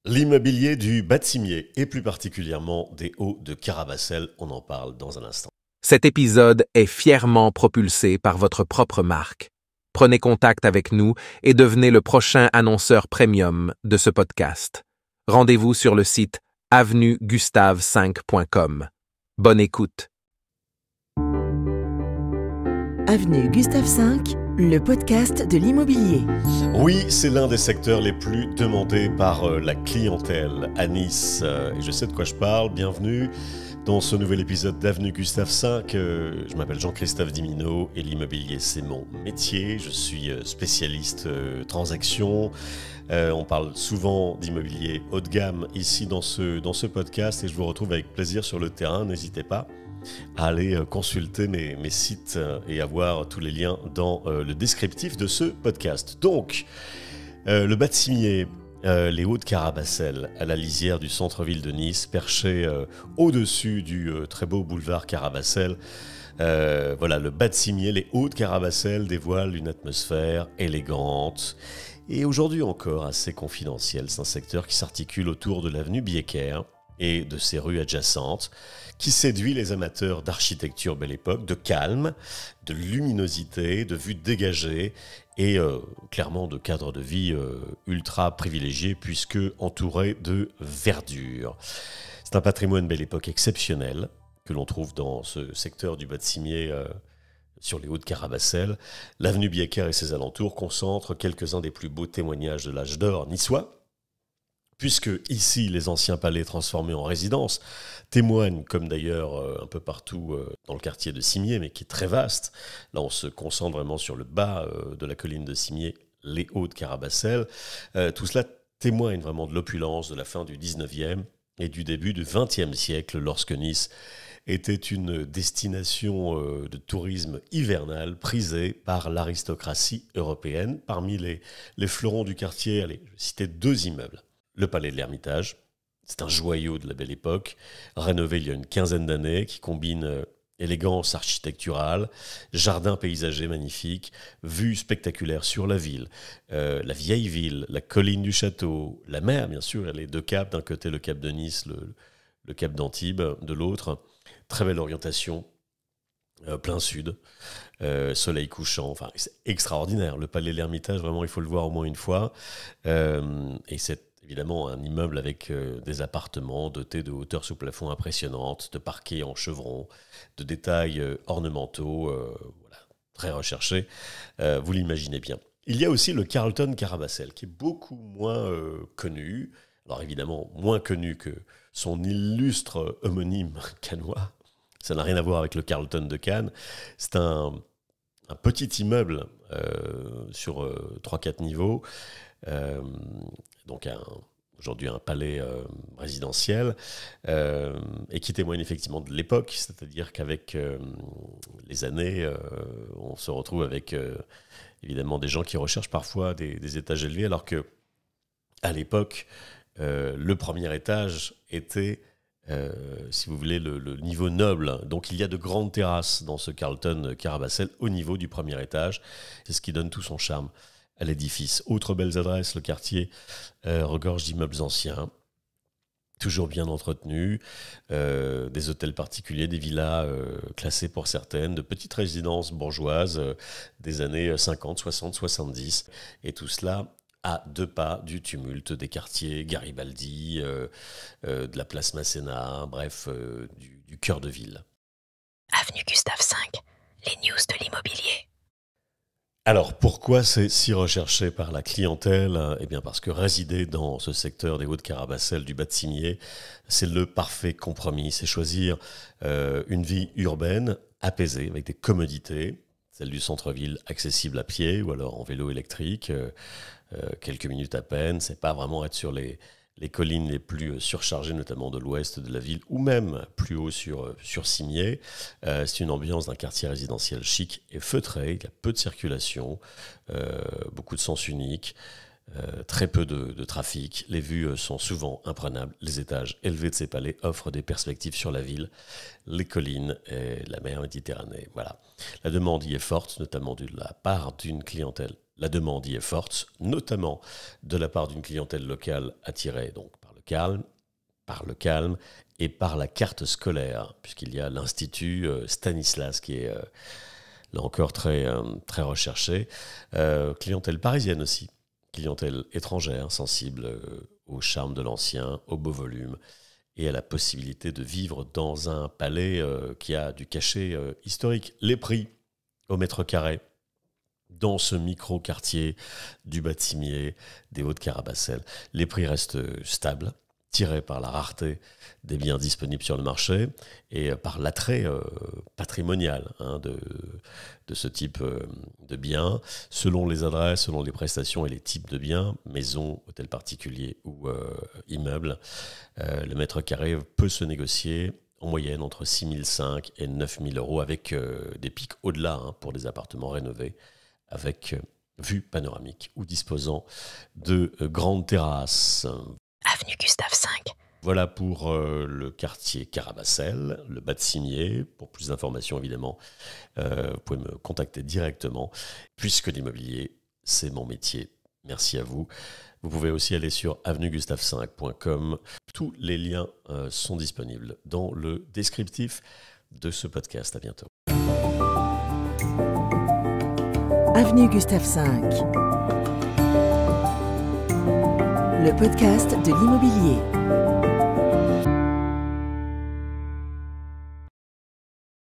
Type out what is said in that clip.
L'immobilier du Bas-de-Cimier et plus particulièrement des Hauts de Carabacel, on en parle dans un instant. Cet épisode est fièrement propulsé par votre propre marque. Prenez contact avec nous et devenez le prochain annonceur premium de ce podcast. Rendez-vous sur le site avenuegustave5.com. Bonne écoute. Avenue Gustave V, le podcast de l'immobilier. Oui, c'est l'un des secteurs les plus demandés par la clientèle à Nice. Et je sais de quoi je parle. Bienvenue dans ce nouvel épisode d'Avenue Gustave V. Je m'appelle Jean-Christophe Dimino et l'immobilier, c'est mon métier. Je suis spécialiste transactions. On parle souvent d'immobilier haut de gamme ici dans ce podcast et je vous retrouve avec plaisir sur le terrain. N'hésitez pas à aller consulter mes sites et à voir tous les liens dans le descriptif de ce podcast. Donc, le Bas-de-Cimier, les Hauts de Carabacel, à la lisière du centre-ville de Nice, perché au-dessus du très beau boulevard Carabacel. Voilà, le Bas-de-Cimier, les Hauts de Carabacel dévoilent une atmosphère élégante et aujourd'hui encore assez confidentielle. C'est un secteur qui s'articule autour de l'avenue Biecker et de ses rues adjacentes, qui séduit les amateurs d'architecture belle époque, de calme, de luminosité, de vues dégagées et clairement de cadre de vie ultra privilégié puisque entouré de verdure. C'est un patrimoine belle époque exceptionnel que l'on trouve dans ce secteur du Bas-de-Cimier sur les Hauts de Carabacel. L'avenue Biecker et ses alentours concentrent quelques-uns des plus beaux témoignages de l'âge d'or niçois, puisque ici, les anciens palais transformés en résidences témoignent, comme d'ailleurs un peu partout dans le quartier de Cimier, mais qui est très vaste. Là, on se concentre vraiment sur le bas de la colline de Cimier, les Hauts de Carabacel. Tout cela témoigne vraiment de l'opulence de la fin du 19e et du début du 20e siècle, lorsque Nice était une destination de tourisme hivernal prisée par l'aristocratie européenne. Parmi les fleurons du quartier, allez, je vais citer deux immeubles. Le Palais de l'Ermitage, c'est un joyau de la belle époque, rénové il y a une quinzaine d'années, qui combine élégance architecturale, jardin paysager magnifique, vue spectaculaire sur la ville, la vieille ville, la colline du château, la mer bien sûr, et les deux caps, d'un côté le cap de Nice, le cap d'Antibes, de l'autre. Très belle orientation, plein sud, soleil couchant, enfin c'est extraordinaire. Le Palais de l'Ermitage, vraiment il faut le voir au moins une fois, et c'est évidemment un immeuble avec des appartements dotés de hauteurs sous plafond impressionnantes, de parquets en chevron, de détails ornementaux, voilà, très recherchés, vous l'imaginez bien. Il y a aussi le Carlton Carabacel, qui est beaucoup moins connu, alors évidemment moins connu que son illustre homonyme cannois. Ça n'a rien à voir avec le Carlton de Cannes. C'est un petit immeuble sur 3-4 niveaux, donc aujourd'hui un palais résidentiel, et qui témoigne effectivement de l'époque, c'est-à-dire qu'avec les années, on se retrouve avec évidemment des gens qui recherchent parfois des étages élevés, alors que à l'époque, le premier étage était, si vous voulez, le niveau noble. Donc il y a de grandes terrasses dans ce Carlton Carabacel au niveau du premier étage. C'est ce qui donne tout son charme à l'édifice. Autres belles adresses, le quartier regorge d'immeubles anciens, toujours bien entretenus, des hôtels particuliers, des villas classées pour certaines, de petites résidences bourgeoises des années 50, 60, 70. Et tout cela à deux pas du tumulte des quartiers Garibaldi, de la place Masséna, bref, du cœur de ville. Avenue Gustave V, les news de l'immobilier. Alors, pourquoi c'est si recherché par la clientèle ? Eh bien, parce que résider dans ce secteur des Hauts de Carabacel, du Bas-de-Cimier, c'est le parfait compromis. C'est choisir une vie urbaine, apaisée, avec des commodités, celle du centre-ville accessible à pied ou alors en vélo électrique, quelques minutes à peine. C'est pas vraiment être sur les collines les plus surchargées, notamment de l'ouest de la ville, ou même plus haut sur Cimier. C'est une ambiance d'un quartier résidentiel chic et feutré. Il y a peu de circulation, beaucoup de sens unique, très peu de trafic. Les vues sont souvent imprenables. Les étages élevés de ces palais offrent des perspectives sur la ville, les collines et la mer Méditerranée. Voilà. La demande y est forte, notamment de la part d'une clientèle La demande y est forte, notamment de la part d'une clientèle locale attirée donc par le calme et par la carte scolaire, puisqu'il y a l'Institut Stanislas qui est là encore très recherché. Clientèle parisienne aussi, clientèle étrangère, sensible au charme de l'ancien, au beau volume et à la possibilité de vivre dans un palais qui a du cachet historique. Les prix au mètre carré dans ce micro-quartier du Bas-de-Cimier, des Hauts-de-Carabasselt, les prix restent stables, tirés par la rareté des biens disponibles sur le marché et par l'attrait patrimonial de ce type de biens, selon les adresses, selon les prestations et les types de biens, maisons, hôtels particuliers ou immeubles. Le mètre carré peut se négocier en moyenne entre 6 500 et 9 000 euros avec des pics au-delà pour des appartements rénovés avec vue panoramique ou disposant de grandes terrasses. Avenue Gustave V. Voilà pour le quartier Carabasselt, le Bas-de-Cimier. Pour plus d'informations, évidemment, vous pouvez me contacter directement. Puisque l'immobilier, c'est mon métier. Merci à vous. Vous pouvez aussi aller sur avenuegustave5.com. Tous les liens sont disponibles dans le descriptif de ce podcast. À bientôt. Avenue Gustave V. Le podcast de l'immobilier.